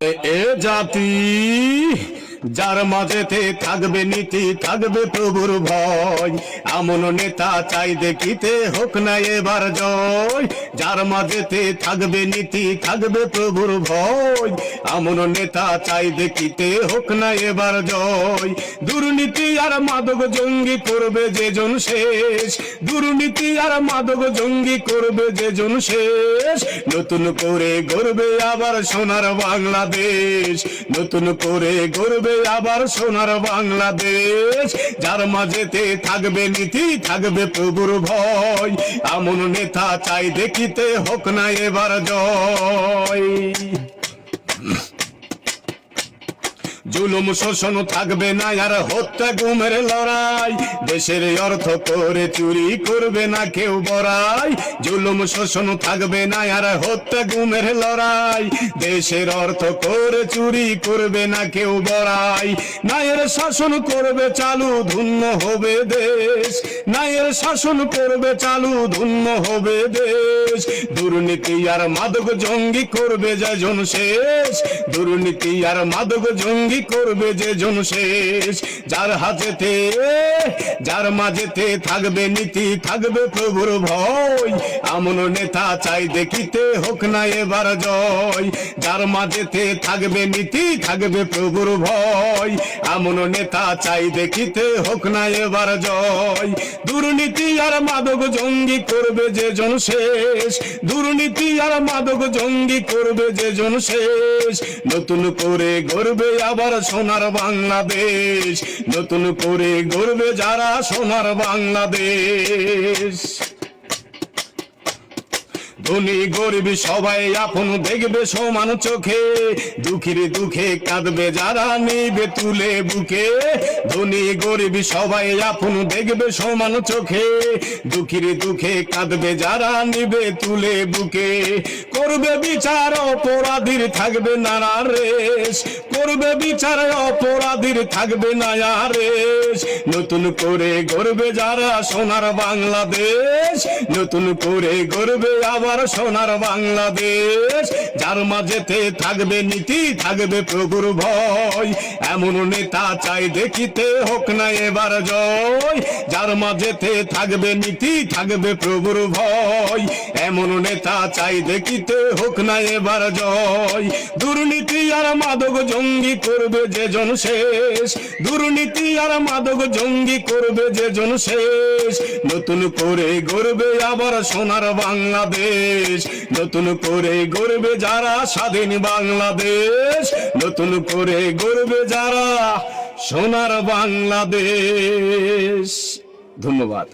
এ জাতি যার মাঝেতে থাকবে নীতি, থাকবে প্রভুর ভয়, এমন নেতা চাই দেখিতে হোক না এবার জয়। যার মাঝেতে থাকবে নীতি, থাকবে প্রভুর ভয়, এমন নেতা চাই দেখিতে হোক না এবার জয়। দুর্নীতি আর মাদক জঙ্গি করবে যে জন শেষ, দুর্নীতি আর মাদক জঙ্গি করবে যে জন শেষ। নতুন করে গড়বে আবার সোনার বাংলাদেশ, নতুন করে গড়বে আবার সোনার বাংলাদেশ। যার মাঝেতে থাকবে নীতি, থাকবে প্রভুর ভয়, এমন নেতা চাই দেখিতে হোক না এবার জয়। জুলুম শোষণ থাকবে না আর হত্যা গুমের লড়াই, দেশের অর্থ করে চুরি করবে না কেউ বড়াই। জুলুম শোষণ থাকবে না আর হত্যা গুমের লড়াই, দেশের অর্থ করে চুরি করবে না কেউ বড়াই। ন্যায়ের শাসন করবে চালু, ধন্য হবে দেশ, ন্যায়ের শাসন করবে চালু, ধন্য হবে দেশ। দুর্নীতি আর মাদক জঙ্গি করবে যে জন শেষ, দুর্নীতি আর মাদক জঙ্গি করবে যে জন শেষ। যার হাতেতে, যার মাঝেতে থাকবে নীতি, থাকবে প্রভুর ভয়, এমন নেতা চাই দেখিতে হোক না এবার জয়। যার মাঝেতে থাকবে নীতি, থাকবে প্রভুর ভয়, এমন নেতা চাই দেখিতে হোক না এবার জয়। দুর্নীতি আর মাদক জঙ্গি করবে যে জন শেষ, দুর্নীতি আর মাদক জঙ্গি করবে যে জন শেষ। নতুন করে গড়বে আবার সোনার বাংলাদেশ, নতুন করে গড়বে যারা সোনার বাংলাদেশ। ধনী গরিব সবাই আপন দেখবে সমান চোখে, দুঃখীর দুঃখে কাঁদবে যারা নিবে তুলে বুকে। ধনী গরিব সবাই আপন দেখবে সমান চোখে, দুঃখীর দুঃখে কাঁদবে যারা নিবে তুলে বুকে। করবে বিচার অপরাধীর থাকবে না রেশ, করবে বিচার অপরাধীর থাকবে না রেশ। নতুন করে গড়বে যারা সোনার বাংলাদেশ, নতুন করে গড়বে আবার সোনার বাংলাদেশ। যার মাঝেতে থাকবে নীতি, থাকবে প্রভুর ভয়, এমন নেতা চাই দেখিতে হোক না এবার জয়। যার মাঝেতে থাকবে নীতি, থাকবে প্রভুর ভয়, এমন নেতা চাই দেখিতে হোক না এবার জয়। দুর্নীতি আর মাদক জঙ্গি করবে যে জন শেষ, দুর্নীতি আর মাদক জঙ্গি করবে যে জন শেষ। নতুন করে গড়বে আবার সোনার বাংলাদেশ, নতুন করে গড়বে যারা স্বাধীন বাংলাদেশ, নতুন করে গড়বে যারা সোনার বাংলাদেশ। ধন্যবাদ।